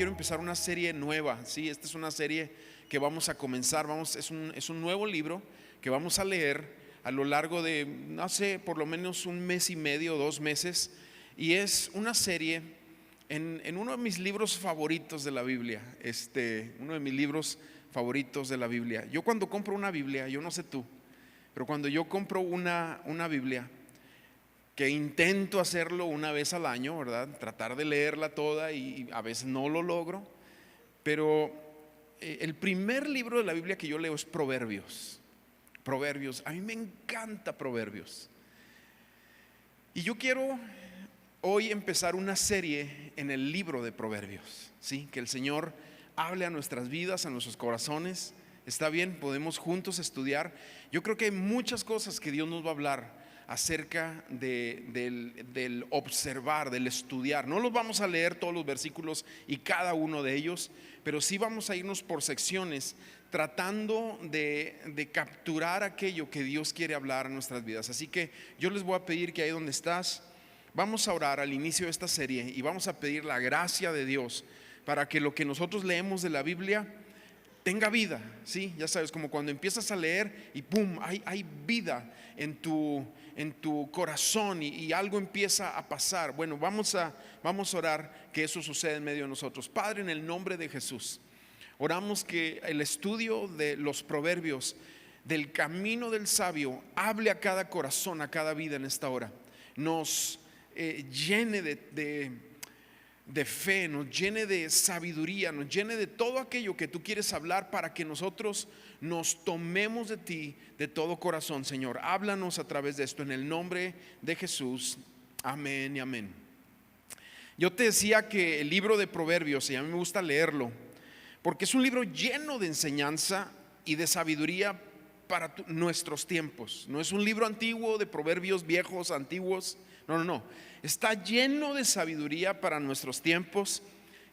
quiero empezar una serie nueva, ¿sí? Esta es una serie que vamos a comenzar, es un nuevo libro que vamos a leer a lo largo de, no sé, por lo menos un mes y medio, 2 meses. Y es una serie en uno de mis libros favoritos de la Biblia, uno de mis libros favoritos de la Biblia. Yo cuando compro una Biblia, yo no sé tú, pero cuando yo compro una Biblia, que intento hacerlo una vez al año, ¿verdad? Tratar de leerla toda y a veces no lo logro, pero el primer libro de la Biblia que yo leo es Proverbios. Proverbios, a mí me encanta Proverbios. Y yo quiero hoy empezar una serie en el libro de Proverbios, ¿sí? Que el Señor hable a nuestras vidas, a nuestros corazones. Está bien, podemos juntos estudiar. Yo creo que hay muchas cosas que Dios nos va a hablar acerca del observar, del estudiar. No los vamos a leer todos los versículos y cada uno de ellos, pero sí vamos a irnos por secciones, tratando de capturar aquello que Dios quiere hablar en nuestras vidas. Así que yo les voy a pedir que ahí donde estás, vamos a orar al inicio de esta serie y vamos a pedir la gracia de Dios para que lo que nosotros leemos de la Biblia tenga vida, ¿sí? Ya sabes, como cuando empiezas a leer y ¡pum! Hay vida en tu corazón y algo empieza a pasar. Bueno, vamos a orar que eso suceda en medio de nosotros. Padre, en el nombre de Jesús, oramos que el estudio de los proverbios, del camino del sabio, hable a cada corazón, a cada vida en esta hora. Nos llene de fe, nos llene de sabiduría, nos llene de todo aquello que tú quieres hablar para que nosotros nos tomemos de ti de todo corazón, Señor. Háblanos a través de esto en el nombre de Jesús. Amén y amén. Yo te decía que el libro de Proverbios, y a mí me gusta leerlo, porque es un libro lleno de enseñanza y de sabiduría para nuestros tiempos. No es un libro antiguo de proverbios viejos, antiguos. No. Está lleno de sabiduría para nuestros tiempos.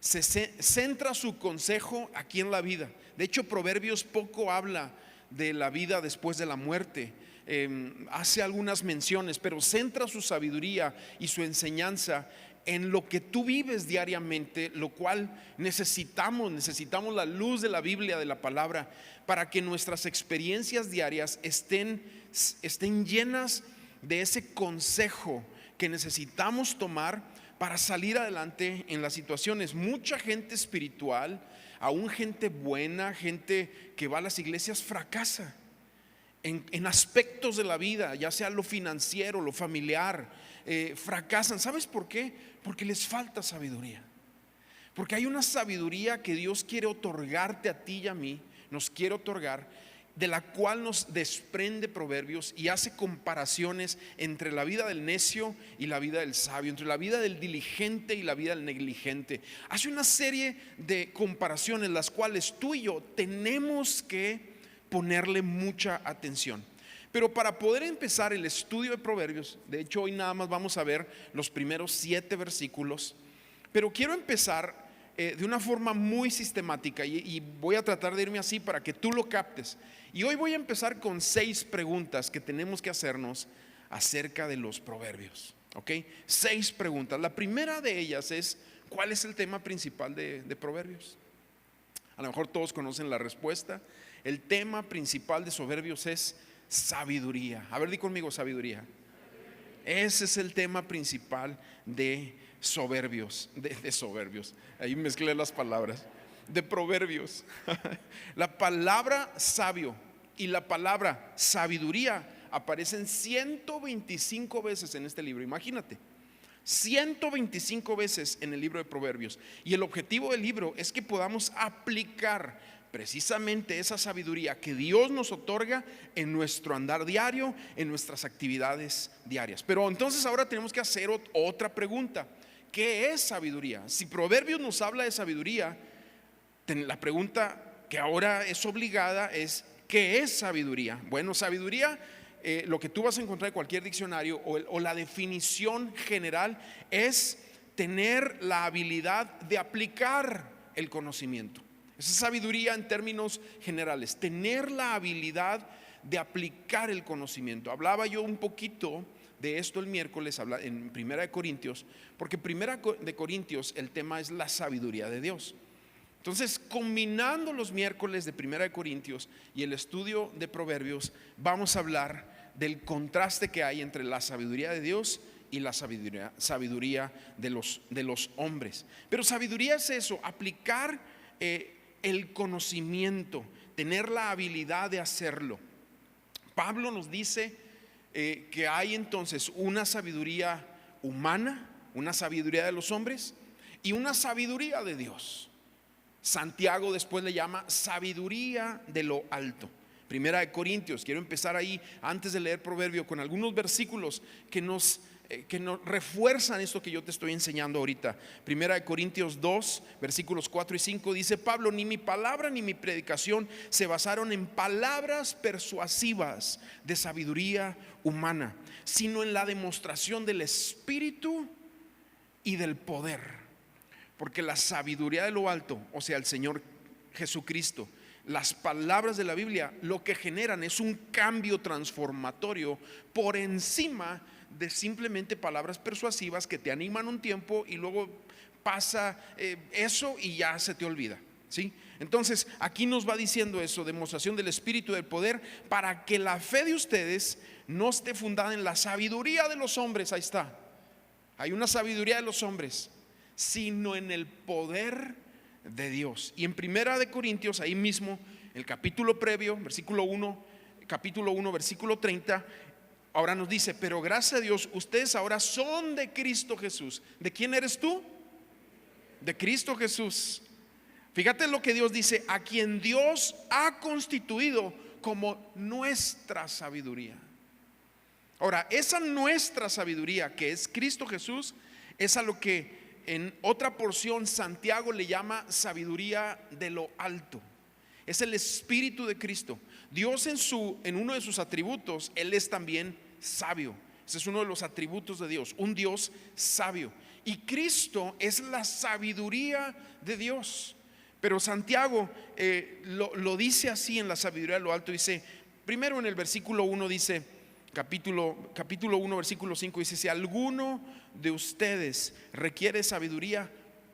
Se centra su consejo aquí en la vida. De hecho, Proverbios poco habla de la vida después de la muerte. Hace algunas menciones, pero centra su sabiduría y su enseñanza en lo que tú vives diariamente, lo cual necesitamos la luz de la Biblia, de la palabra, para que nuestras experiencias diarias estén llenas de ese consejo que necesitamos tomar para salir adelante en las situaciones. Mucha gente espiritual, aún gente buena, gente que va a las iglesias, fracasa en aspectos de la vida, ya sea lo financiero, lo familiar, fracasan. ¿Sabes por qué? Porque les falta sabiduría. Porque hay una sabiduría que Dios quiere otorgarte a ti y a mí, nos quiere otorgar, de la cual nos desprende Proverbios y hace comparaciones entre la vida del necio y la vida del sabio, entre la vida del diligente y la vida del negligente. Hace una serie de comparaciones las cuales tú y yo tenemos que ponerle mucha atención. Pero para poder empezar el estudio de Proverbios, de hecho hoy nada más vamos a ver los primeros 7 versículos, pero quiero empezar de una forma muy sistemática y voy a tratar de irme así para que tú lo captes. Y hoy voy a empezar con 6 preguntas que tenemos que hacernos acerca de los proverbios, ¿ok? 6 preguntas. La primera de ellas es: ¿cuál es el tema principal de Proverbios? A lo mejor todos conocen la respuesta. El tema principal de Proverbios es sabiduría. A ver, di conmigo: sabiduría. Ese es el tema principal de Soberbios, de Soberbios. Ahí mezclé las palabras. De Proverbios. La palabra sabio y la palabra sabiduría aparecen 125 veces en este libro. Imagínate, 125 veces en el libro de Proverbios. Y el objetivo del libro es que podamos aplicar precisamente esa sabiduría que Dios nos otorga en nuestro andar diario, en nuestras actividades diarias. Pero entonces ahora tenemos que hacer otra pregunta: ¿qué es sabiduría? Si Proverbios nos habla de sabiduría, la pregunta que ahora es obligada es: ¿qué es sabiduría? Bueno, sabiduría, lo que tú vas a encontrar en cualquier diccionario o la definición general es tener la habilidad de aplicar el conocimiento. Esa es sabiduría en términos generales, tener la habilidad de aplicar el conocimiento. Hablaba yo un poquito de esto el miércoles en 1 de Corintios, porque 1 de Corintios el tema es la sabiduría de Dios. Entonces, combinando los miércoles de Primera de Corintios y el estudio de Proverbios, vamos a hablar del contraste que hay entre la sabiduría de Dios y la sabiduría de los hombres. Pero sabiduría es eso, aplicar el conocimiento, tener la habilidad de hacerlo. Pablo nos dice que hay entonces una sabiduría humana, una sabiduría de los hombres y una sabiduría de Dios. Santiago después le llama sabiduría de lo alto. Primera de Corintios, quiero empezar ahí antes de leer Proverbio con algunos versículos que nos refuerzan esto que yo te estoy enseñando ahorita. Primera de Corintios 2, versículos 4 y 5 dice Pablo: ni mi palabra ni mi predicación se basaron en palabras persuasivas de sabiduría humana, sino en la demostración del Espíritu y del poder. Porque la sabiduría de lo alto, o sea, el Señor Jesucristo, las palabras de la Biblia, lo que generan es un cambio transformatorio por encima de simplemente palabras persuasivas que te animan un tiempo y luego pasa eso y ya se te olvida, ¿sí? Entonces aquí nos va diciendo eso, demostración del Espíritu y del poder, para que la fe de ustedes no esté fundada en la sabiduría de los hombres. Ahí está, hay una sabiduría de los hombres, sino en el poder de Dios. Y en Primera de Corintios, ahí mismo, el capítulo previo, capítulo 1, versículo 30, ahora nos dice: pero gracias a Dios, ustedes ahora son de Cristo Jesús. ¿De quién eres tú? De Cristo Jesús. Fíjate lo que Dios dice: a quien Dios ha constituido como nuestra sabiduría. Ahora, esa nuestra sabiduría, que es Cristo Jesús, es a lo que en otra porción Santiago le llama sabiduría de lo alto. Es el Espíritu de Cristo. Dios en uno de sus atributos, Él es también sabio. Ese es uno de los atributos de Dios, un Dios sabio. Y Cristo es la sabiduría de Dios. Pero Santiago lo dice así en la sabiduría de lo alto. Dice, primero en el versículo 1 dice, capítulo 1 versículo 5 dice: si alguno de ustedes requiere sabiduría,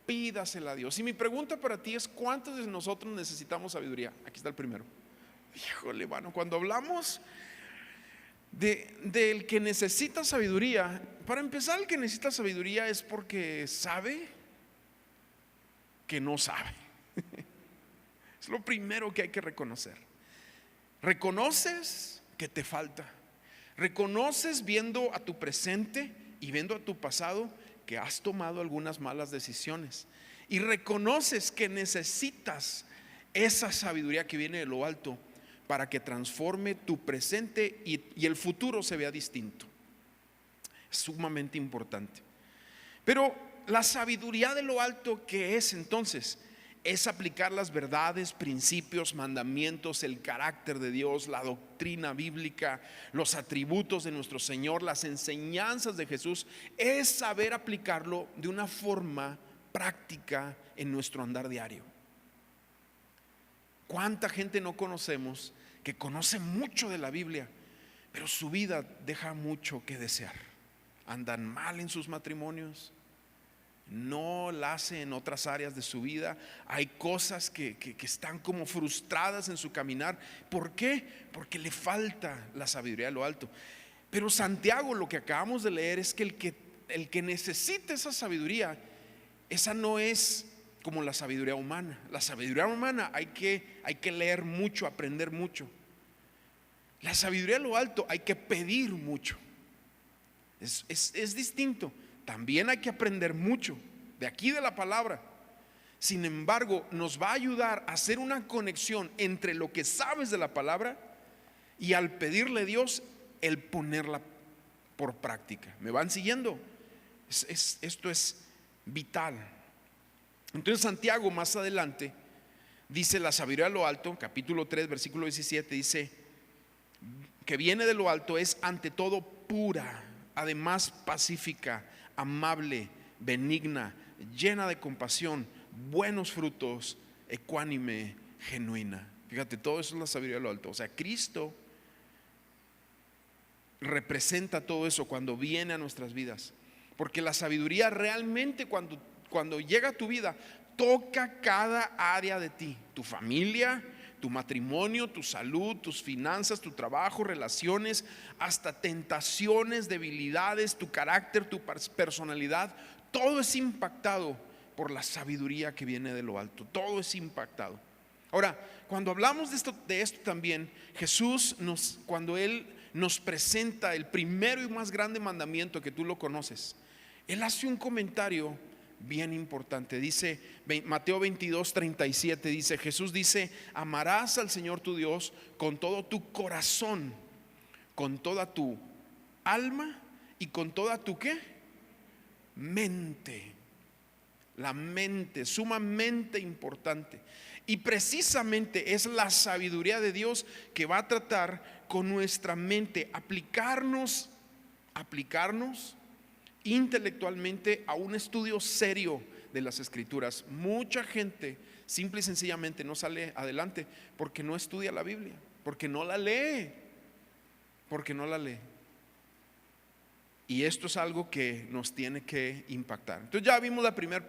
pídasela a Dios. Y mi pregunta para ti es: ¿cuántos de nosotros necesitamos sabiduría? Aquí está el primero. Híjole, mano, cuando hablamos del que necesita sabiduría, para empezar, el que necesita sabiduría es porque sabe que no sabe. Es lo primero que hay que reconocer. Reconoces que te falta. Reconoces viendo a tu presente y viendo a tu pasado que has tomado algunas malas decisiones. Y reconoces que necesitas esa sabiduría que viene de lo alto para que transforme tu presente y el futuro se vea distinto. Es sumamente importante. Pero la sabiduría de lo alto, ¿qué es entonces? Es aplicar las verdades, principios, mandamientos, el carácter de Dios, la doctrina bíblica, los atributos de nuestro Señor, las enseñanzas de Jesús. Es saber aplicarlo de una forma práctica en nuestro andar diario. ¿Cuánta gente no conocemos que conoce mucho de la Biblia, pero su vida deja mucho que desear? Andan mal en sus matrimonios, no la hace en otras áreas de su vida. Hay cosas que están como frustradas en su caminar. ¿Por qué? Porque le falta la sabiduría de lo alto. Pero Santiago, lo que acabamos de leer, es que el que necesita esa sabiduría, esa no es como la sabiduría humana. La sabiduría humana hay que leer mucho, aprender mucho. La sabiduría de lo alto hay que pedir mucho. Es distinto. También hay que aprender mucho de aquí de la palabra. Sin embargo, nos va a ayudar a hacer una conexión entre lo que sabes de la palabra y, al pedirle a Dios, el ponerla por práctica. ¿Me van siguiendo? Esto es vital. Entonces Santiago más adelante dice: la sabiduría de lo alto, capítulo 3 versículo 17, dice que viene de lo alto, es ante todo pura, además pacífica, amable, benigna, llena de compasión, buenos frutos, ecuánime, genuina. Fíjate, todo eso es la sabiduría de lo alto. O sea, Cristo representa todo eso cuando viene a nuestras vidas. Porque la sabiduría realmente, cuando llega a tu vida, toca cada área de ti, tu familia, tu matrimonio, tu salud, tus finanzas, tu trabajo, relaciones, hasta tentaciones, debilidades, tu carácter, tu personalidad. Todo es impactado por la sabiduría que viene de lo alto. Todo es impactado. Ahora, cuando hablamos de esto también, Jesús cuando Él nos presenta el primero y más grande mandamiento, que tú lo conoces, Él hace un comentario bien importante. Dice Mateo 22:37, dice, Jesús dice: amarás al Señor tu Dios con todo tu corazón, con toda tu alma y con toda tu ¿qué? Mente. La mente, sumamente importante. Y precisamente es la sabiduría de Dios que va a tratar con nuestra mente, aplicarnos intelectualmente a un estudio serio de las Escrituras. Mucha gente simple y sencillamente no sale adelante porque no estudia la Biblia, porque no la lee. Y esto es algo que nos tiene que impactar. Entonces ya vimos la primera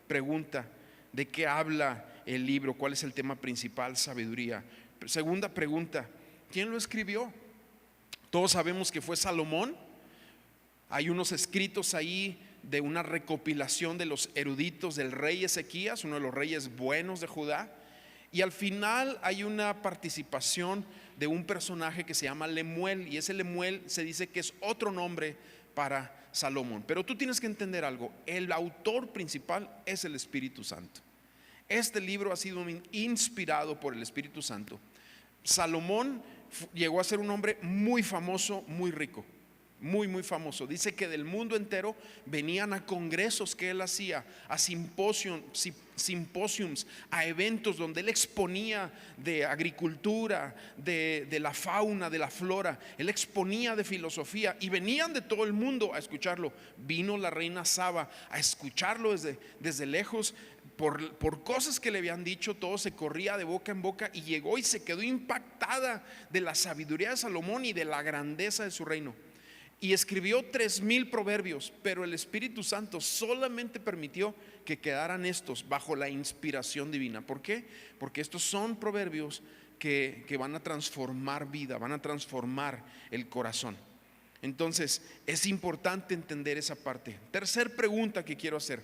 pregunta: ¿de qué habla el libro? ¿Cuál es el tema principal? Sabiduría. Segunda pregunta: ¿quién lo escribió? Todos sabemos que fue Salomón. Hay unos escritos ahí de una recopilación de los eruditos del rey Ezequías, uno de los reyes buenos de Judá. Y al final hay una participación de un personaje que se llama Lemuel, y ese Lemuel se dice que es otro nombre para Salomón. Pero tú tienes que entender algo: el autor principal es el Espíritu Santo. Este libro ha sido inspirado por el Espíritu Santo. Salomón llegó a ser un hombre muy famoso, muy rico, muy famoso. Dice que del mundo entero venían a congresos que él hacía, a simposiums, a eventos donde él exponía de agricultura, de la fauna, de la flora. Él exponía de filosofía y venían de todo el mundo a escucharlo. Vino la reina Saba a escucharlo desde lejos. Por cosas que le habían dicho, todo se corría de boca en boca, y llegó y se quedó impactada de la sabiduría de Salomón y de la grandeza de su reino. Y escribió 3,000 proverbios, pero el Espíritu Santo solamente permitió que quedaran estos bajo la inspiración divina. ¿Por qué? Porque estos son proverbios que van a transformar vida, van a transformar el corazón. Entonces es importante entender esa parte. Tercer pregunta que quiero hacer: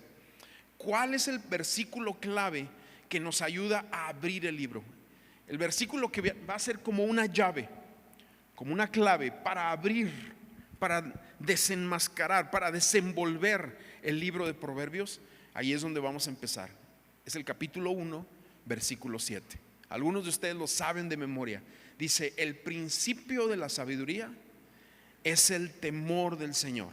¿cuál es el versículo clave que nos ayuda a abrir el libro? El versículo que va a ser como una llave, como una clave para abrir, para desenmascarar, para desenvolver el libro de Proverbios. Ahí es donde vamos a empezar. Es el capítulo 1, versículo 7. Algunos de ustedes lo saben de memoria. Dice: el principio de la sabiduría es el temor del Señor.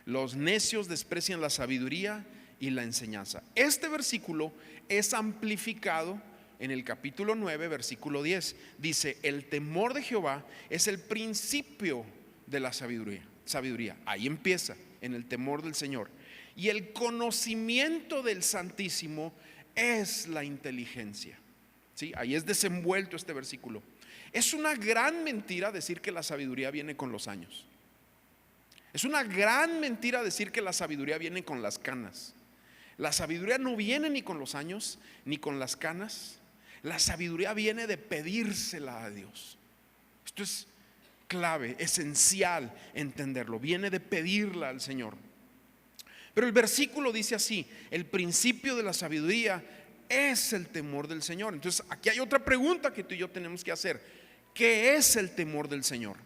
Los necios desprecian la sabiduría y la enseñanza. Este versículo es amplificado en el capítulo 9, versículo 10. Dice: el temor de Jehová es el principio de la sabiduría. Ahí empieza, en el temor del Señor. Y el conocimiento del Santísimo es la inteligencia. ¿Sí? Ahí es desenvuelto este versículo. Es una gran mentira decir que la sabiduría viene con los años. Es una gran mentira decir que la sabiduría viene con las canas. La sabiduría no viene ni con los años ni con las canas. La sabiduría viene de pedírsela a Dios. Esto es clave, esencial entenderlo. Viene de pedirla al Señor. Pero el versículo dice así: el principio de la sabiduría es el temor del Señor. Entonces aquí hay otra pregunta que tú y yo tenemos que hacer: ¿qué es el temor del Señor?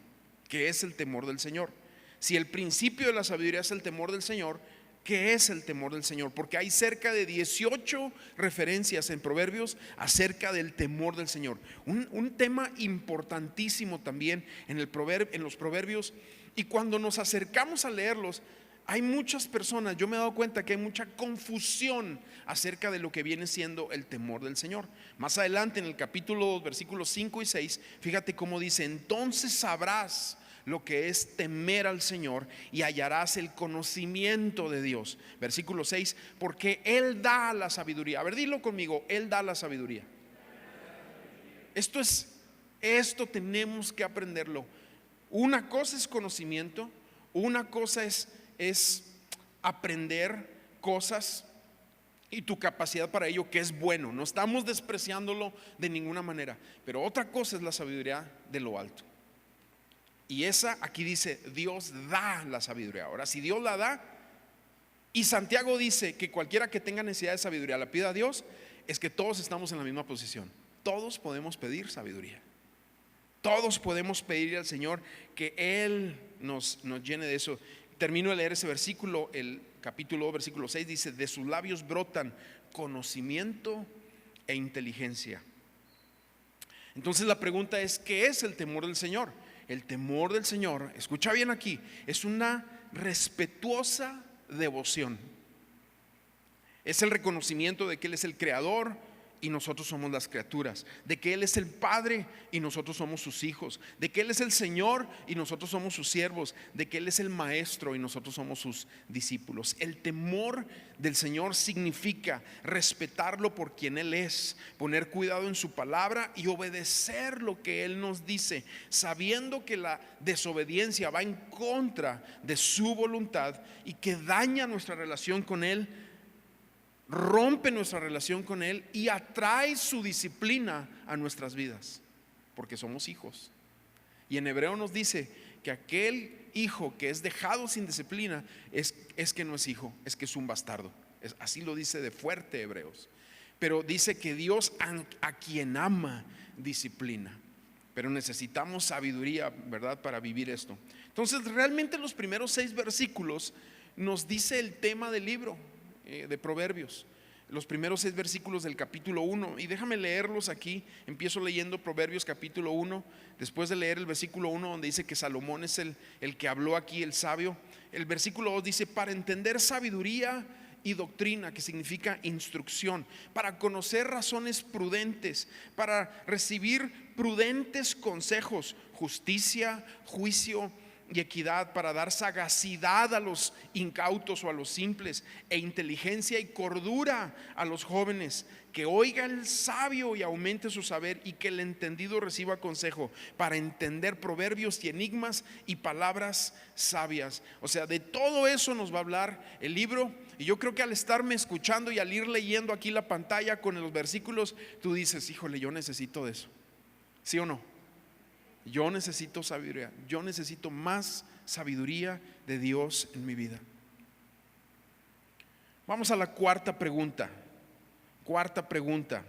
¿Qué es el temor del Señor? Si el principio de la sabiduría es el temor del Señor, ¿qué es el temor del Señor? Porque hay cerca de 18 referencias en Proverbios acerca del temor del Señor. Un tema importantísimo también en los Proverbios. Y cuando nos acercamos a leerlos, hay muchas personas, yo me he dado cuenta que hay mucha confusión acerca de lo que viene siendo el temor del Señor. Más adelante en el capítulo 2, versículos 5 y 6, fíjate cómo dice: entonces sabrás lo que es temer al Señor y hallarás el conocimiento de Dios. Versículo 6: porque Él da la sabiduría. A ver, dilo conmigo: Él da la sabiduría. Esto tenemos que aprenderlo. Una cosa es conocimiento, una cosa es aprender cosas y tu capacidad para ello, que es bueno. No estamos despreciándolo de ninguna manera, pero otra cosa es la sabiduría de lo alto. Y esa, aquí dice, Dios da la sabiduría. Ahora, si Dios la da, y Santiago dice que cualquiera que tenga necesidad de sabiduría la pida a Dios, es que todos estamos en la misma posición. Todos podemos pedir sabiduría. Todos podemos pedir al Señor que Él nos llene de eso. Termino de leer ese versículo, el capítulo 2, versículo 6 dice: de sus labios brotan conocimiento e inteligencia. Entonces la pregunta es, ¿qué es el temor del Señor? El temor del Señor, escucha bien aquí, es una respetuosa devoción. Es el reconocimiento de que Él es el creador y nosotros somos las criaturas, de que Él es el Padre y nosotros somos sus hijos, de que Él es el Señor y nosotros somos sus siervos, de que Él es el Maestro y nosotros somos sus discípulos. El temor del Señor significa respetarlo por quien Él es, poner cuidado en su palabra y obedecer lo que Él nos dice, sabiendo que la desobediencia va en contra de su voluntad y que daña nuestra relación con Él, rompe nuestra relación con Él y atrae su disciplina a nuestras vidas, porque somos hijos. Y en Hebreo nos dice que aquel hijo que es dejado sin disciplina es que no es hijo, es que es un bastardo. Así lo dice de fuerte Hebreos. Pero dice que Dios a quien ama disciplina. Pero necesitamos sabiduría, ¿verdad?, para vivir esto. Entonces realmente los primeros 6 versículos nos dice el tema del libro de Proverbios, los primeros 6 versículos del capítulo 1, y déjame leerlos aquí. Empiezo leyendo Proverbios capítulo 1, después de leer el versículo 1 donde dice que Salomón es el que habló aquí, el sabio. El versículo 2 dice: para entender sabiduría y doctrina, que significa instrucción, para conocer razones prudentes, para recibir prudentes consejos, justicia, juicio y equidad, para dar sagacidad a los incautos o a los simples, e inteligencia y cordura a los jóvenes. Que oiga el sabio y aumente su saber, y que el entendido reciba consejo, para entender proverbios y enigmas y palabras sabias. O sea, de todo eso nos va a hablar el libro. Y yo creo que al estarme escuchando y al ir leyendo aquí la pantalla con los versículos, tú dices: híjole, yo necesito de eso. ¿Sí o no? Yo necesito sabiduría, yo necesito más sabiduría de Dios en mi vida. Vamos a la cuarta pregunta. Cuarta pregunta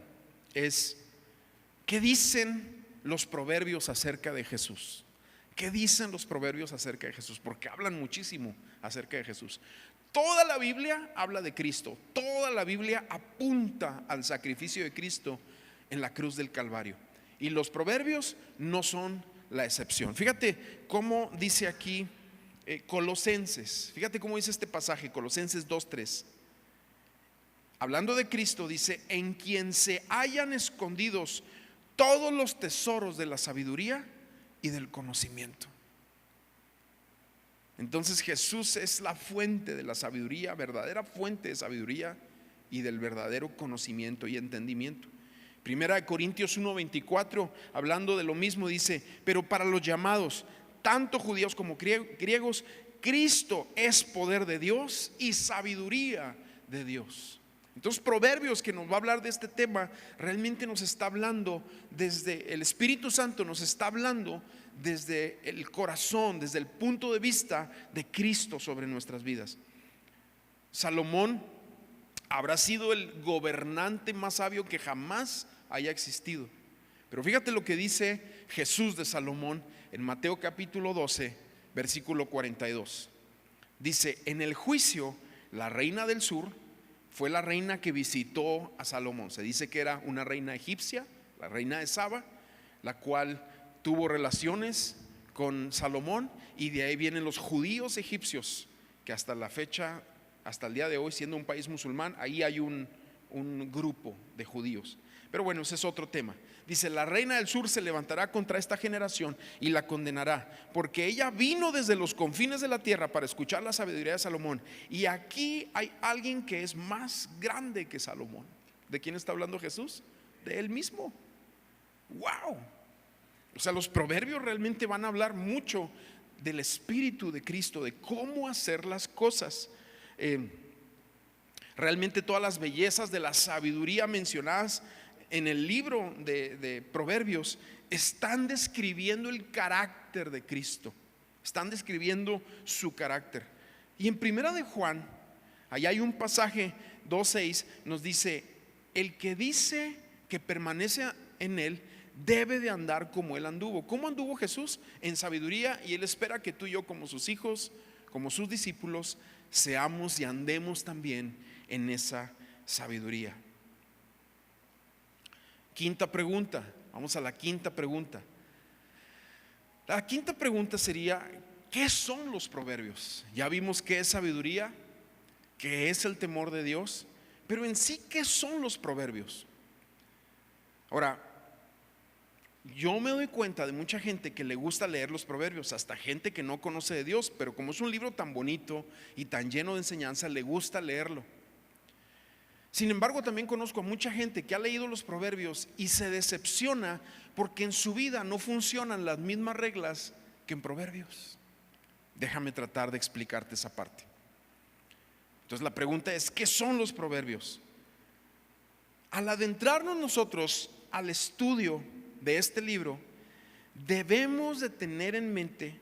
es: ¿qué dicen los proverbios acerca de Jesús? ¿Qué dicen los proverbios acerca de Jesús? Porque hablan muchísimo acerca de Jesús. Toda la Biblia habla de Cristo, toda la Biblia apunta al sacrificio de Cristo en la cruz del Calvario. Y los proverbios no son la excepción. Fíjate cómo dice aquí Colosenses. Fíjate cómo dice este pasaje, Colosenses 2:3. Hablando de Cristo, dice: en quien se hallan escondidos todos los tesoros de la sabiduría y del conocimiento. Entonces Jesús es la fuente de la sabiduría, verdadera fuente de sabiduría y del verdadero conocimiento y entendimiento. Primera de Corintios 1:24, hablando de lo mismo, dice: pero para los llamados, tanto judíos como griegos, Cristo es poder de Dios y sabiduría de Dios. Entonces Proverbios, que nos va a hablar de este tema, realmente nos está hablando desde el Espíritu Santo, nos está hablando desde el corazón, desde el punto de vista de Cristo sobre nuestras vidas. Salomón habrá sido el gobernante más sabio que jamás haya existido. Pero fíjate lo que dice Jesús de Salomón en Mateo capítulo 12, versículo 42. Dice: en el juicio, la reina del sur fue la reina que visitó a Salomón. Se dice que era una reina egipcia, la reina de Saba, la cual tuvo relaciones con Salomón, y de ahí vienen los judíos egipcios, que hasta la fecha, hasta el día de hoy, siendo un país musulmán, ahí hay un grupo de judíos. Pero bueno, ese es otro tema. Dice: la reina del sur se levantará contra esta generación y la condenará, porque ella vino desde los confines de la tierra para escuchar la sabiduría de Salomón. Y aquí hay alguien que es más grande que Salomón. ¿De quién está hablando Jesús? De él mismo. ¡Wow! O sea, los proverbios realmente van a hablar mucho del Espíritu de Cristo, de cómo hacer las cosas. Realmente todas las bellezas de la sabiduría mencionadas en el libro de Proverbios están describiendo el carácter de Cristo, están describiendo su carácter. Y en Primera de Juan, allá hay un pasaje 2:6, nos dice: el que dice que permanece en él debe de andar como él anduvo. ¿Cómo anduvo Jesús? En sabiduría, y él espera que tú y yo, como sus hijos, como sus discípulos, seamos y andemos también en esa sabiduría. Quinta pregunta, vamos a la quinta pregunta. La quinta pregunta sería: ¿qué son los proverbios? Ya vimos qué es sabiduría, qué es el temor de Dios, pero en sí, ¿qué son los proverbios? Ahora, yo me doy cuenta de mucha gente que le gusta leer los proverbios, hasta gente que no conoce de Dios, pero como es un libro tan bonito y tan lleno de enseñanza, le gusta leerlo. Sin embargo, también conozco a mucha gente que ha leído los proverbios y se decepciona porque en su vida no funcionan las mismas reglas que en proverbios. Déjame tratar de explicarte esa parte. Entonces la pregunta es: ¿qué son los proverbios? Al adentrarnos nosotros al estudio de este libro, debemos de tener en mente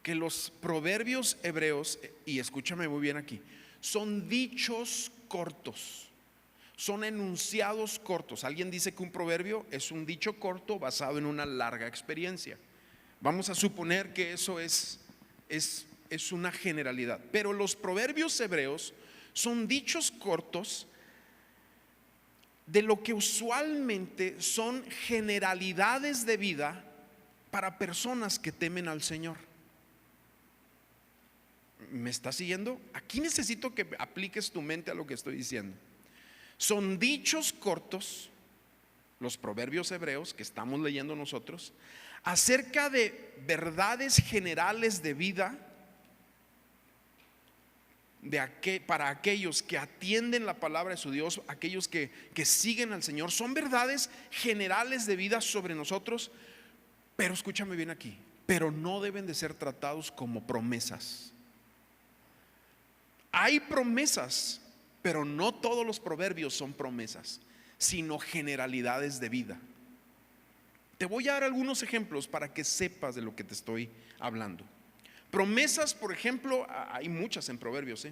que los proverbios hebreos, y escúchame muy bien aquí, son dichos cortos, son enunciados cortos. Alguien dice que un proverbio es un dicho corto basado en una larga experiencia. Vamos a suponer que eso es una generalidad, pero los proverbios hebreos son dichos cortos de lo que usualmente son generalidades de vida para personas que temen al Señor. ¿Me estás siguiendo? Aquí necesito que apliques tu mente a lo que estoy diciendo. Son dichos cortos, los proverbios hebreos que estamos leyendo nosotros, acerca de verdades generales de vida para aquellos que atienden la palabra de su Dios, aquellos que siguen al Señor. Son verdades generales de vida sobre nosotros, pero escúchame bien aquí, pero no deben de ser tratados como promesas. Hay promesas, pero no todos los proverbios son promesas, sino generalidades de vida. Te voy a dar algunos ejemplos para que sepas de lo que te estoy hablando. Promesas, por ejemplo, hay muchas en Proverbios.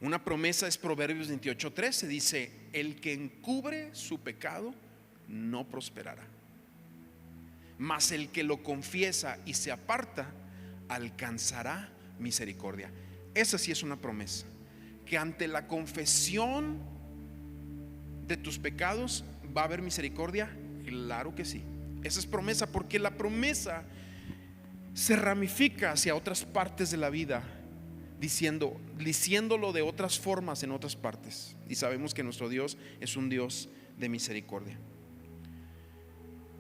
Una promesa es Proverbios 28:13, dice: el que encubre su pecado no prosperará, mas el que lo confiesa y se aparta alcanzará misericordia. Esa sí es una promesa, que ante la confesión de tus pecados va a haber misericordia. Claro que sí, esa es promesa, porque la promesa se ramifica hacia otras partes de la vida, diciéndolo de otras formas en otras partes. Y sabemos que nuestro Dios es un Dios de misericordia.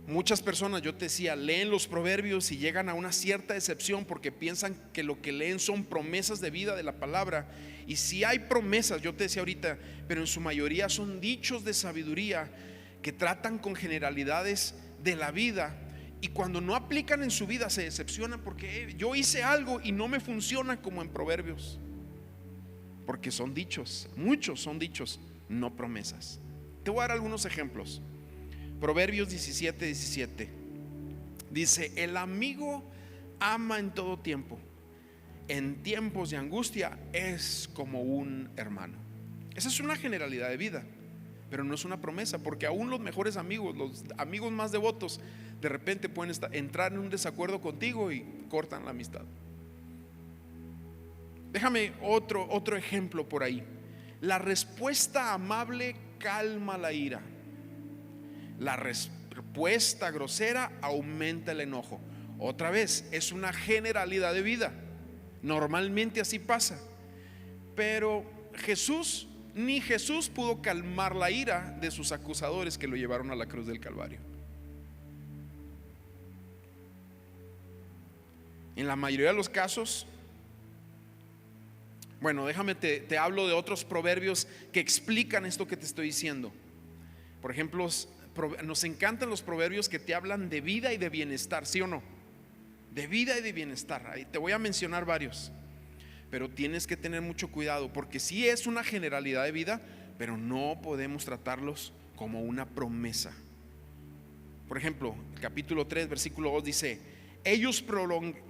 Muchas personas, yo te decía, leen los proverbios y llegan a una cierta decepción porque piensan que lo que leen son promesas de vida de la palabra. Y si hay promesas, yo te decía ahorita, pero en su mayoría son dichos de sabiduría que tratan con generalidades de la vida. Y cuando no aplican en su vida se decepcionan porque yo hice algo y no me funciona como en proverbios. Porque son dichos, muchos son dichos, no promesas. Te voy a dar algunos ejemplos. Proverbios 17:17 dice: el amigo ama en todo tiempo, en tiempos de angustia es como un hermano. Esa es una generalidad de vida, pero no es una promesa, porque aún los mejores amigos, los amigos más devotos, de repente pueden entrar en un desacuerdo contigo y cortan la amistad. Déjame otro ejemplo por ahí. La respuesta amable calma la ira, la respuesta grosera aumenta el enojo. Otra vez, es una generalidad de vida, normalmente así pasa. Pero ni Jesús pudo calmar la ira de sus acusadores que lo llevaron a la cruz del Calvario. En la mayoría de los casos, bueno, déjame te hablo de otros proverbios que explican esto que te estoy diciendo. Por ejemplo, nos encantan los proverbios que te hablan de vida y de bienestar, ¿sí o no? De vida y de bienestar. Ahí te voy a mencionar varios. pero tienes que tener mucho cuidado, porque sí es una generalidad de vida, pero no podemos tratarlos como una promesa. Por ejemplo, el capítulo 3 versículo 2 dice: ellos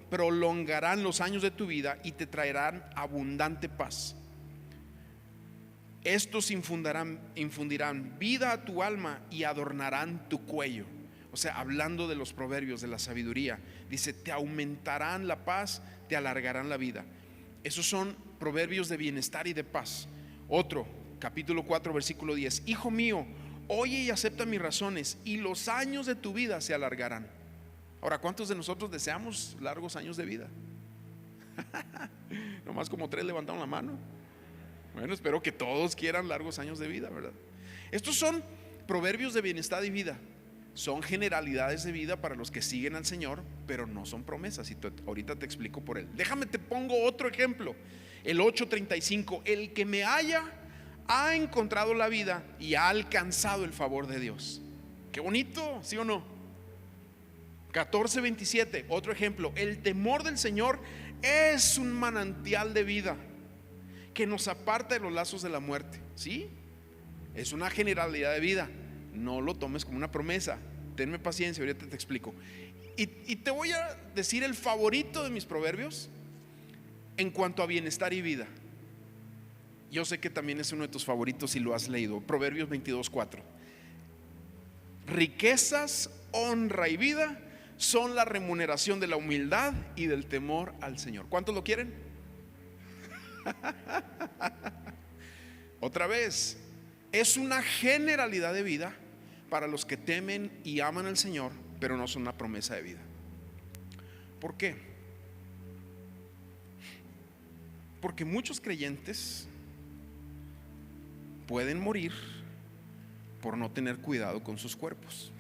prolongarán los años de tu vida y te traerán abundante paz. Estos infundirán vida a tu alma y adornarán tu cuello. O sea, hablando de los proverbios, de la sabiduría, dice: te aumentarán la paz, te alargarán la vida. Esos son proverbios de bienestar y de paz. Otro, capítulo 4 versículo 10: hijo mío, oye y acepta mis razones, y los años de tu vida se alargarán. Ahora, ¿cuántos de nosotros deseamos largos años de vida? Nomás como 3 levantaron la mano. Bueno, espero que todos quieran largos años de vida, ¿verdad? Estos son proverbios de bienestar y vida. Son generalidades de vida para los que siguen al Señor, pero no son promesas, y ahorita te explico por él. Déjame te pongo otro ejemplo. El 8:35: el que me halla ha encontrado la vida y ha alcanzado el favor de Dios. Qué bonito, ¿sí o no? 14:27, otro ejemplo: el temor del Señor es un manantial de vida que nos aparta de los lazos de la muerte. ¿Sí? Es una generalidad de vida. No lo tomes como una promesa. Tenme paciencia, ahorita te explico. Y te voy a decir el favorito de mis proverbios en cuanto a bienestar y vida. Yo sé que también es uno de tus favoritos si lo has leído. Proverbios 22:4: riquezas, honra y vida son la remuneración de la humildad y del temor al Señor. ¿Cuántos lo quieren? Otra vez, es una generalidad de vida para los que temen y aman al Señor, pero no son una promesa de vida. ¿Por qué? Porque muchos creyentes pueden morir por no tener cuidado con sus cuerpos,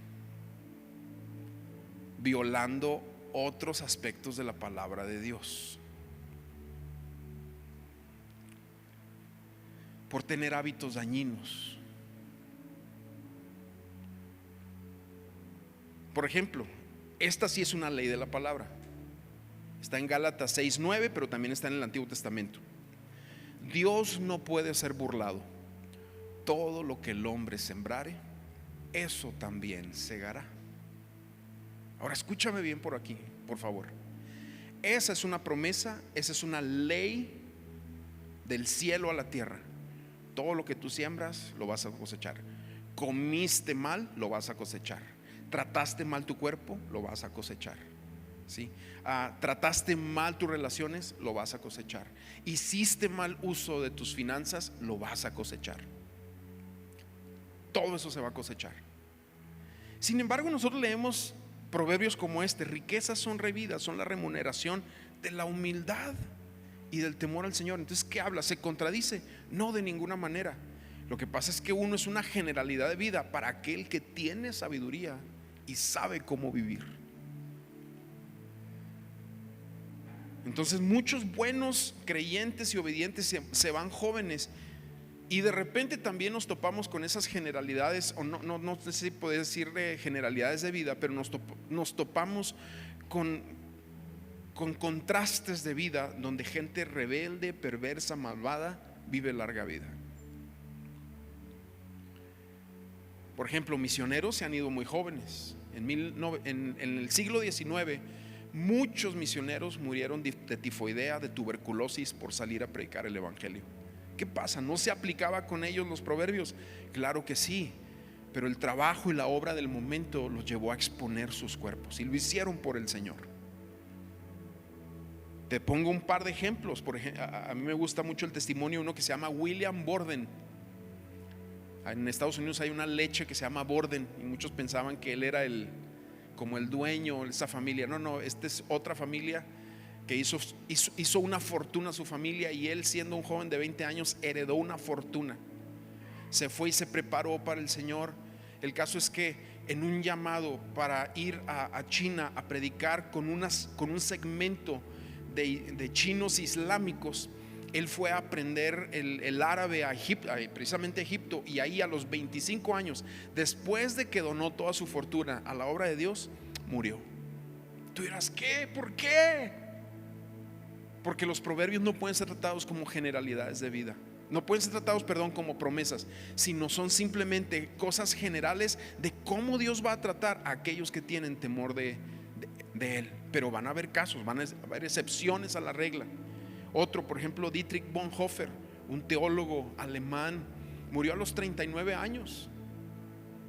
violando otros aspectos de la palabra de Dios, por tener hábitos dañinos. Por ejemplo, esta sí es una ley de la palabra. Está en Gálatas 6:9, pero también está en el Antiguo Testamento. Dios no puede ser burlado. Todo lo que el hombre sembrare, eso también segará. Ahora escúchame bien por aquí, por favor. Esa es una promesa, esa es una ley del cielo a la tierra. Todo lo que tú siembras lo vas a cosechar. Comiste mal, lo vas a cosechar. Trataste mal tu cuerpo, lo vas a cosechar. ¿Sí? Trataste mal tus relaciones, lo vas a cosechar. Hiciste mal uso de tus finanzas, lo vas a cosechar. Todo eso se va a cosechar. Sin embargo, nosotros leemos proverbios como este: riquezas son revidas, son la remuneración de la humildad y del temor al Señor. Entonces, ¿qué habla? ¿Se contradice? No, de ninguna manera. Lo que pasa es que uno es una generalidad de vida para aquel que tiene sabiduría y sabe cómo vivir. Entonces muchos buenos creyentes y obedientes se van jóvenes, y de repente también nos topamos con esas generalidades, o no sé si puedes decirle generalidades de vida, pero nos topamos con contrastes de vida donde gente rebelde, perversa, malvada vive larga vida. Por ejemplo, misioneros se han ido muy jóvenes. En el siglo XIX, muchos misioneros murieron de tifoidea, de tuberculosis, por salir a predicar el evangelio. ¿Qué pasa? ¿No se aplicaba con ellos los proverbios? Claro que sí, pero el trabajo y la obra del momento los llevó a exponer sus cuerpos, y lo hicieron por el Señor. Te pongo un par de ejemplos. Por ejemplo, a mí me gusta mucho el testimonio de uno que se llama William Borden. En Estados Unidos hay una leche que se llama Borden, y muchos pensaban que él era como el dueño de esa familia. No, esta es otra familia que hizo una fortuna a su familia, y él, siendo un joven de 20 años, heredó una fortuna. Se fue y se preparó para el Señor. El caso es que en un llamado para ir a China a predicar con un segmento de chinos islámicos, él fue a aprender el árabe a Egipto, precisamente a Egipto, y ahí a los 25 años, después de que donó toda su fortuna a la obra de Dios, murió. Tú dirás, ¿qué? ¿Por qué? Porque los proverbios no pueden ser tratados como generalidades de vida. No pueden ser tratados, como promesas, sino son simplemente cosas generales de cómo Dios va a tratar a aquellos que tienen temor de Él. Pero van a haber casos, van a haber excepciones a la regla. Otro, por ejemplo, Dietrich Bonhoeffer, un teólogo alemán, murió a los 39 años,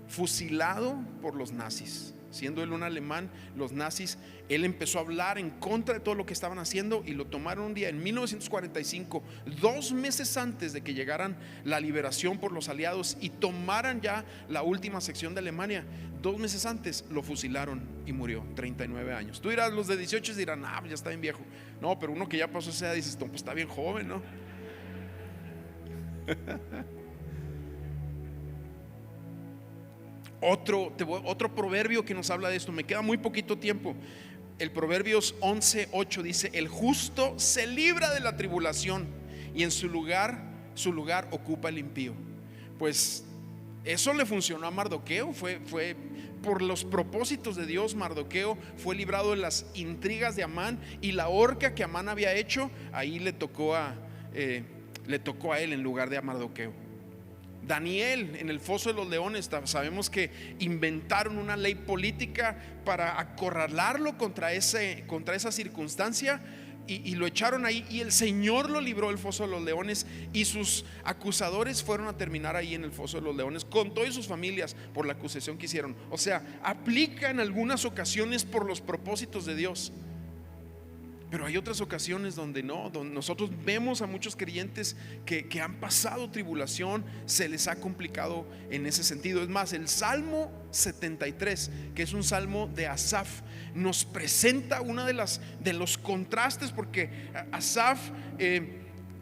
fusilado por los nazis. Siendo él un alemán, los nazis, él empezó a hablar en contra de todo lo que estaban haciendo y lo tomaron un día en 1945, 2 meses antes de que llegaran la liberación por los aliados y tomaran ya la última sección de Alemania. 2 meses antes lo fusilaron y murió, 39 años. Tú dirás, los de 18 dirán, pues ya está bien viejo. No, pero uno que ya pasó esa edad dices, pues está bien joven, ¿no? Otro proverbio que nos habla de esto. Me queda muy poquito tiempo. El Proverbios 11:8 dice: el justo se libra de la tribulación y en su lugar ocupa el impío. Pues eso le funcionó a Mardoqueo. Fue por los propósitos de Dios. Mardoqueo fue librado de las intrigas de Amán, y la horca que Amán había hecho, ahí le tocó a él en lugar de a Mardoqueo. Daniel en el foso de los leones, sabemos que inventaron una ley política para acorralarlo contra esa circunstancia, y lo echaron ahí, y el Señor lo libró del foso de los leones, y sus acusadores fueron a terminar ahí en el foso de los leones con todas sus familias por la acusación que hicieron. O sea, aplica en algunas ocasiones por los propósitos de Dios. Pero hay otras ocasiones donde no, donde nosotros vemos a muchos creyentes que han pasado tribulación, se les ha complicado en ese sentido. Es más, el Salmo 73, que es un salmo de Asaf, nos presenta uno de los contrastes, porque Asaf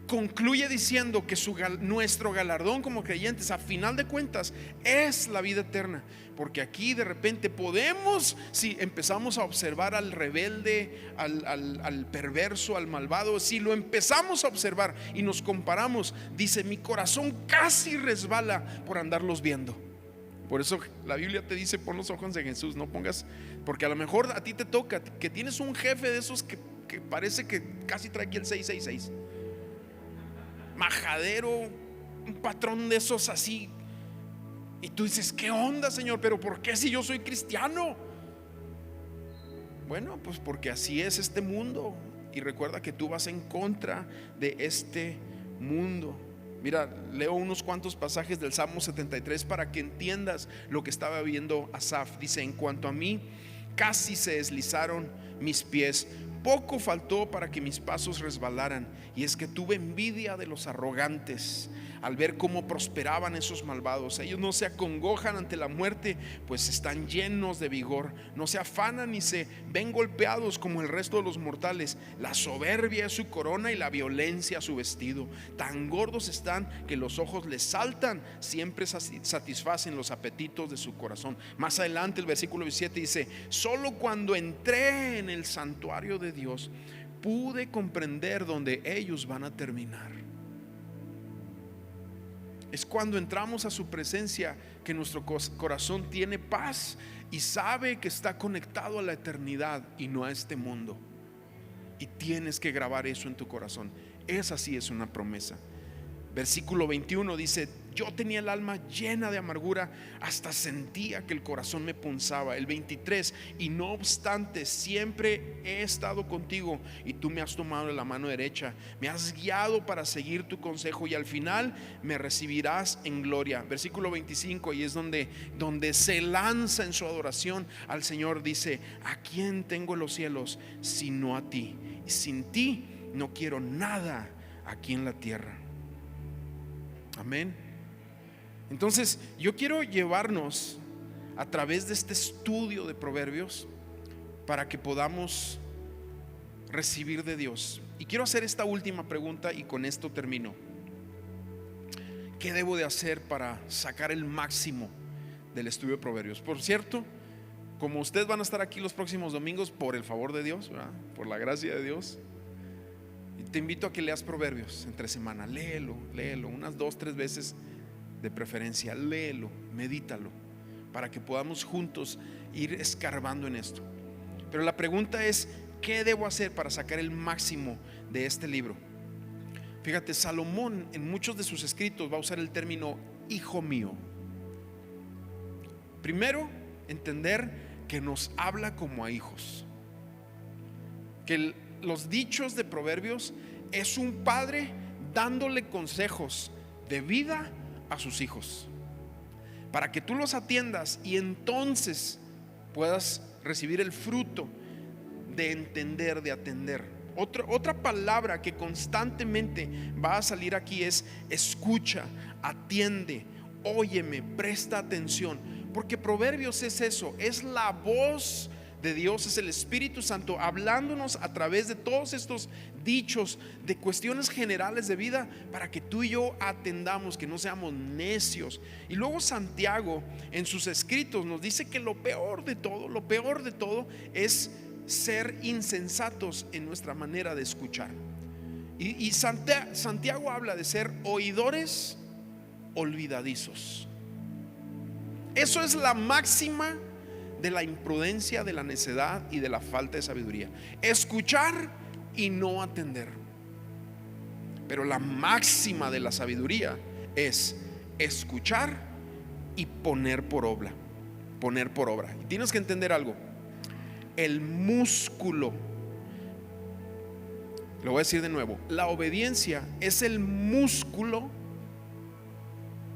concluye diciendo que nuestro galardón como creyentes, a final de cuentas, es la vida eterna. Porque aquí de repente podemos, si empezamos a observar al rebelde, al perverso, al malvado, si lo empezamos a observar y nos comparamos, dice: mi corazón casi resbala por andarlos viendo. Por eso la Biblia te dice: pon los ojos en Jesús, no pongas, porque a lo mejor a ti te toca que tienes un jefe de esos que parece que casi trae aquí el 666, majadero, un patrón de esos así. Y tú dices: ¿qué onda, Señor? ¿Pero por qué si yo soy cristiano? Bueno, pues porque así es este mundo. Y recuerda que tú vas en contra de este mundo. Mira, leo unos cuantos pasajes del Salmo 73 para que entiendas lo que estaba viendo Asaf. Dice: en cuanto a mí, casi se deslizaron mis pies, poco faltó para que mis pasos resbalaran. Y es que tuve envidia de los arrogantes al ver cómo prosperaban esos malvados. Ellos no se acongojan ante la muerte, pues están llenos de vigor. No se afanan ni se ven golpeados como el resto de los mortales. La soberbia es su corona y la violencia su vestido. Tan gordos están que los ojos les saltan. Siempre satisfacen los apetitos de su corazón. Más adelante el versículo 17 dice: solo cuando entré en el santuario de Dios pude comprender dónde ellos van a terminar. Es cuando entramos a su presencia que nuestro corazón tiene paz y sabe que está conectado a la eternidad y no a este mundo. Y tienes que grabar eso en tu corazón. Esa sí es una promesa. Versículo 21 dice: yo tenía el alma llena de amargura, hasta sentía que el corazón me punzaba. El 23: y no obstante siempre he estado contigo, y tú me has tomado de la mano derecha, me has guiado para seguir tu consejo, y al final me recibirás en gloria. Versículo 25, y es donde se lanza en su adoración al Señor. Dice: ¿a quién tengo en los cielos sino a ti? Y sin ti no quiero nada aquí en la tierra. Amén. Entonces yo quiero llevarnos a través de este estudio de Proverbios para que podamos recibir de Dios. Y quiero hacer esta última pregunta y con esto termino. ¿Qué debo de hacer para sacar el máximo del estudio de Proverbios? Por cierto, como ustedes van a estar aquí los próximos domingos, por el favor de Dios, ¿verdad? Por la gracia de Dios, te invito a que leas Proverbios entre semana. Léelo unas 2-3 veces de preferencia. Léelo, medítalo, para que podamos juntos ir escarbando en esto. Pero la pregunta es: ¿qué debo hacer para sacar el máximo de este libro? Fíjate, Salomón en muchos de sus escritos va a usar el término hijo mío. Primero, entender que nos habla como a hijos, que los dichos de Proverbios es un padre dándole consejos de vida a sus hijos, para que tú los atiendas y entonces puedas recibir el fruto de entender, de atender. Otra palabra que constantemente va a salir aquí es escucha, atiende, óyeme, presta atención, porque Proverbios es eso, es la voz de Dios, es el Espíritu Santo hablándonos a través de todos estos dichos, de cuestiones generales de vida, para que tú y yo atendamos, que no seamos necios. Y luego Santiago en sus escritos nos dice que lo peor de todo es ser insensatos en nuestra manera de escuchar. Y Santiago habla de ser oidores olvidadizos. Eso es la máxima de la imprudencia, de la necedad y de la falta de sabiduría: escuchar y no atender. Pero la máxima de la sabiduría es escuchar y poner por obra. Y tienes que entender algo: el músculo, lo voy a decir de nuevo, la obediencia es el músculo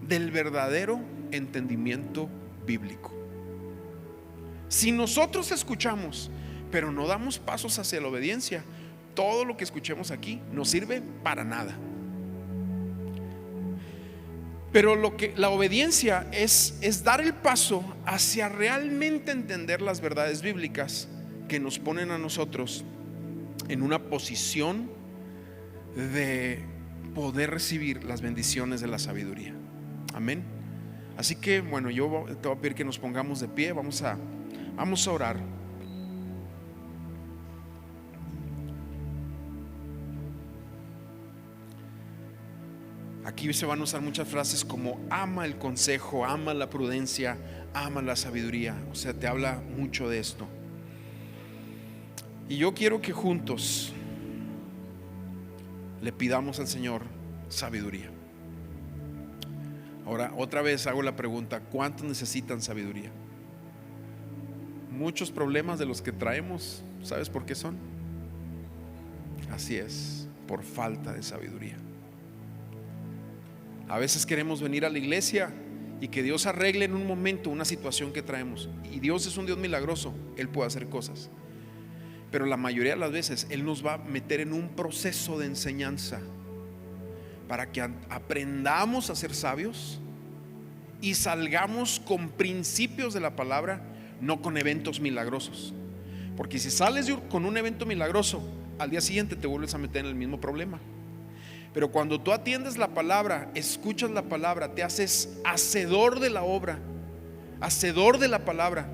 del verdadero entendimiento bíblico. Si nosotros escuchamos pero no damos pasos hacia la obediencia, todo lo que escuchemos aquí no sirve para nada. Pero la obediencia es dar el paso hacia realmente entender las verdades bíblicas que nos ponen a nosotros en una posición de poder recibir las bendiciones de la sabiduría. Amén. Así que bueno, yo te voy a pedir que nos pongamos de pie. Vamos a orar. Aquí se van a usar muchas frases como ama el consejo, ama la prudencia, ama la sabiduría. O sea, te habla mucho de esto. Y yo quiero que juntos le pidamos al Señor sabiduría. Ahora, otra vez hago la pregunta: ¿cuántos necesitan sabiduría? Muchos problemas de los que traemos, ¿sabes por qué son? Así es, por falta de sabiduría. A veces queremos venir a la iglesia y que Dios arregle en un momento una situación que traemos. Y Dios es un Dios milagroso, Él puede hacer cosas. Pero la mayoría de las veces Él nos va a meter en un proceso de enseñanza para que aprendamos a ser sabios y salgamos con principios de la palabra, no con eventos milagrosos. Porque si sales con un evento milagroso, al día siguiente te vuelves a meter en el mismo problema. Pero cuando tú atiendes la palabra, escuchas la palabra, te haces hacedor de la obra, hacedor de la palabra,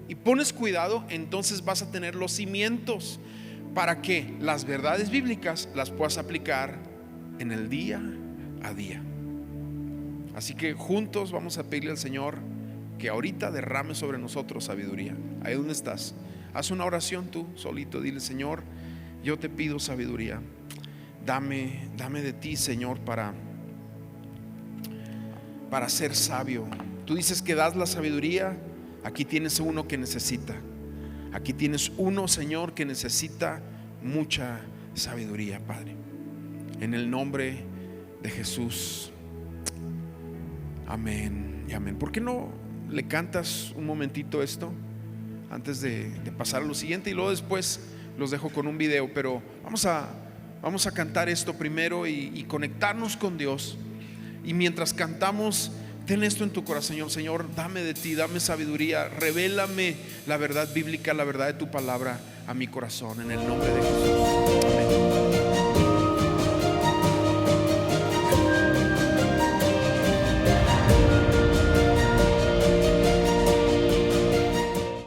y pones cuidado, entonces vas a tener los cimientos para que las verdades bíblicas las puedas aplicar en el día a día. Así que juntos vamos a pedirle al Señor que ahorita derrame sobre nosotros sabiduría. Ahí donde estás, haz una oración tú solito, dile: Señor, yo te pido sabiduría. Dame de ti, Señor, para ser sabio. Tú dices que das la sabiduría. Aquí tienes uno que necesita. Aquí tienes uno, Señor, que necesita mucha sabiduría, Padre. En el nombre de Jesús. Amén y amén. ¿Por qué no le cantas un momentito esto antes de pasar a lo siguiente? Y luego después los dejo con un video. Pero vamos a cantar esto primero y conectarnos con Dios. Y mientras cantamos, ten esto en tu corazón: Señor, dame de ti, dame sabiduría, revélame la verdad bíblica, la verdad de tu palabra a mi corazón, en el nombre de Jesús. Amén.